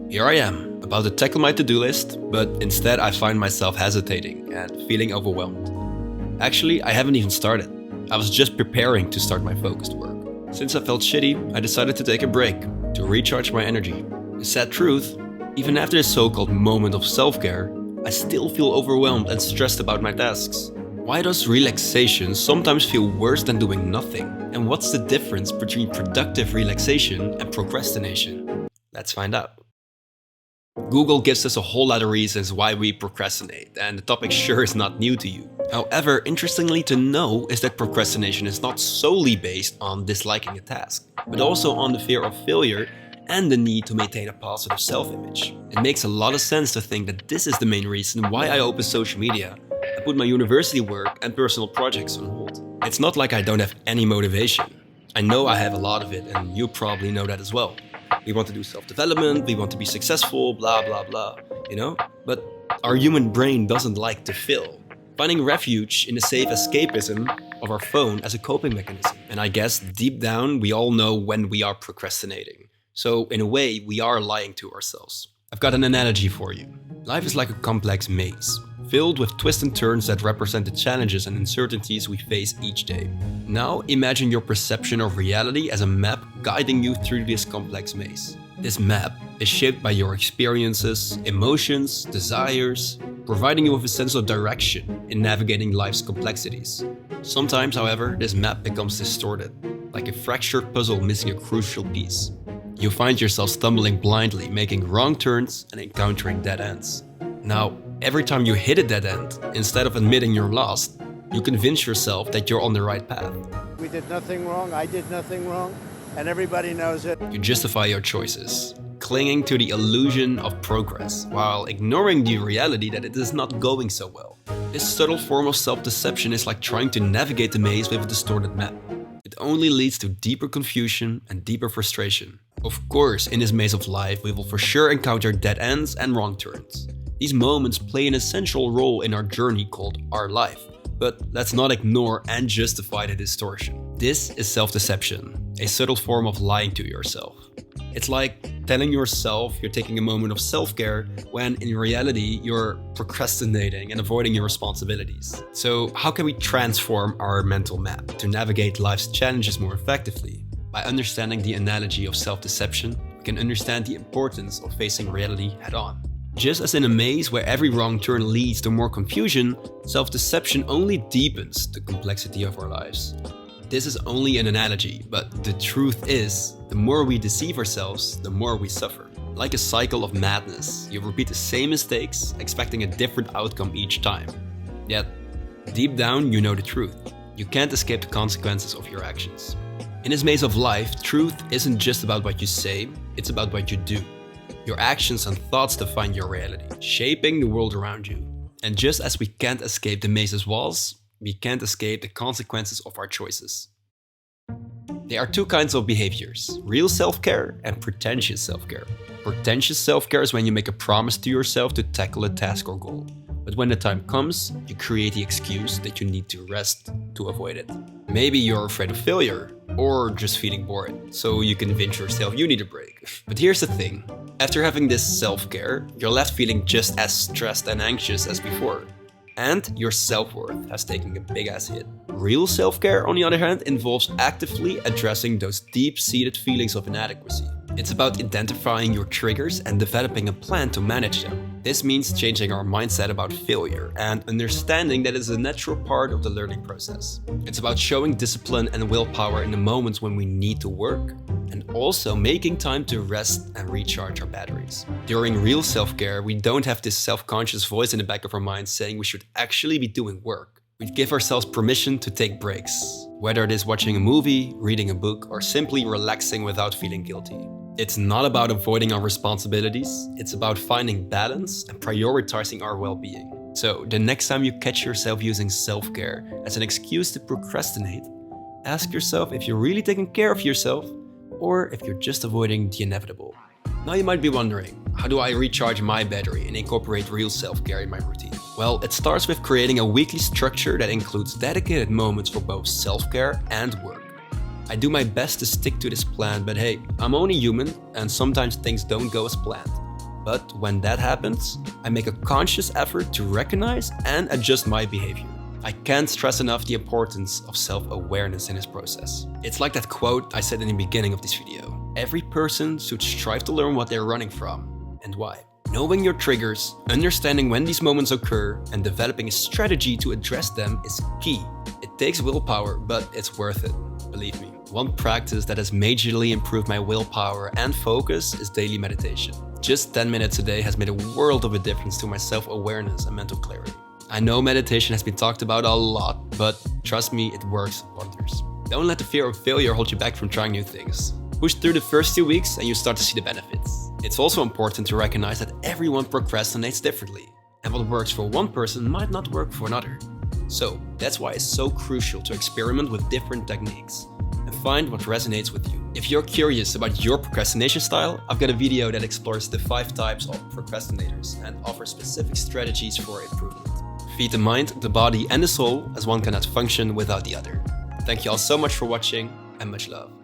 Here I am, about to tackle my to-do list, but instead I find myself hesitating and feeling overwhelmed. Actually, I haven't even started. I was just preparing to start my focused work. Since I felt shitty, I decided to take a break, to recharge my energy. The sad truth, even after this so-called moment of self-care, I still feel overwhelmed and stressed about my tasks. Why does relaxation sometimes feel worse than doing nothing? And what's the difference between productive relaxation and procrastination? Let's find out. Google gives us a whole lot of reasons why we procrastinate, and the topic sure is not new to you. However, interestingly to know is that procrastination is not solely based on disliking a task, but also on the fear of failure and the need to maintain a positive self-image. It makes a lot of sense to think that this is the main reason why I open social media and put my university work and personal projects on hold. It's not like I don't have any motivation. I know I have a lot of it, and you probably know that as well. We want to do self-development, we want to be successful, blah blah blah, But our human brain doesn't like to fail. Finding refuge in the safe escapism of our phone as a coping mechanism. And I guess deep down we all know when we are procrastinating. So in a way, we are lying to ourselves. I've got an analogy for you. Life is like a complex maze, filled with twists and turns that represent the challenges and uncertainties we face each day. Now imagine your perception of reality as a map guiding you through this complex maze. This map is shaped by your experiences, emotions, desires, providing you with a sense of direction in navigating life's complexities. Sometimes, however, this map becomes distorted, like a fractured puzzle missing a crucial piece. You find yourself stumbling blindly, making wrong turns and encountering dead ends. Now, every time you hit a dead end, instead of admitting you're lost, you convince yourself that you're on the right path. We did nothing wrong, I did nothing wrong, and everybody knows it. You justify your choices, clinging to the illusion of progress, while ignoring the reality that it is not going so well. This subtle form of self-deception is like trying to navigate the maze with a distorted map. It only leads to deeper confusion and deeper frustration. Of course, in this maze of life, we will for sure encounter dead ends and wrong turns. These moments play an essential role in our journey called our life, but let's not ignore and justify the distortion. This is self-deception, a subtle form of lying to yourself. It's like telling yourself you're taking a moment of self-care when in reality you're procrastinating and avoiding your responsibilities. So how can we transform our mental map to navigate life's challenges more effectively? By understanding the analogy of self-deception, we can understand the importance of facing reality head-on. Just as in a maze where every wrong turn leads to more confusion, self-deception only deepens the complexity of our lives. This is only an analogy, but the truth is, the more we deceive ourselves, the more we suffer. Like a cycle of madness, you repeat the same mistakes, expecting a different outcome each time. Yet, deep down, you know the truth. You can't escape the consequences of your actions. In this maze of life, truth isn't just about what you say, it's about what you do. Your actions and thoughts define your reality, shaping the world around you. And just as we can't escape the maze's walls, we can't escape the consequences of our choices. There are two kinds of behaviors, real self-care and pretentious self-care. Pretentious self-care is when you make a promise to yourself to tackle a task or goal. But when the time comes, you create the excuse that you need to rest to avoid it. Maybe you're afraid of failure, or just feeling bored, so you convince yourself you need a break. But here's the thing, after having this self-care, you're left feeling just as stressed and anxious as before. And your self-worth has taken a big-ass hit. Real self-care, on the other hand, involves actively addressing those deep-seated feelings of inadequacy. It's about identifying your triggers and developing a plan to manage them. This means changing our mindset about failure and understanding that it's a natural part of the learning process. It's about showing discipline and willpower in the moments when we need to work, and also making time to rest and recharge our batteries. During real self-care, we don't have this self-conscious voice in the back of our mind saying we should actually be doing work. We give ourselves permission to take breaks, whether it is watching a movie, reading a book, or simply relaxing without feeling guilty. It's not about avoiding our responsibilities, it's about finding balance and prioritizing our well-being. So, the next time you catch yourself using self-care as an excuse to procrastinate, ask yourself if you're really taking care of yourself or if you're just avoiding the inevitable. Now you might be wondering, how do I recharge my battery and incorporate real self-care in my routine? Well, it starts with creating a weekly structure that includes dedicated moments for both self-care and work. I do my best to stick to this plan, but hey, I'm only human and sometimes things don't go as planned. But when that happens, I make a conscious effort to recognize and adjust my behavior. I can't stress enough the importance of self-awareness in this process. It's like that quote I said in the beginning of this video. Every person should strive to learn what they're running from and why. Knowing your triggers, understanding when these moments occur, and developing a strategy to address them is key. It takes willpower, but it's worth it, believe me. One practice that has majorly improved my willpower and focus is daily meditation. Just 10 minutes a day has made a world of a difference to my self-awareness and mental clarity. I know meditation has been talked about a lot, but trust me, it works wonders. Don't let the fear of failure hold you back from trying new things. Push through the first 2 weeks and you start to see the benefits. It's also important to recognize that everyone procrastinates differently, and what works for one person might not work for another. So that's why it's so crucial to experiment with different techniques and find what resonates with you. If you're curious about your procrastination style, I've got a video that explores the 5 types of procrastinators and offers specific strategies for improvement. Feed the mind, the body and the soul, as one cannot function without the other. Thank you all so much for watching and much love.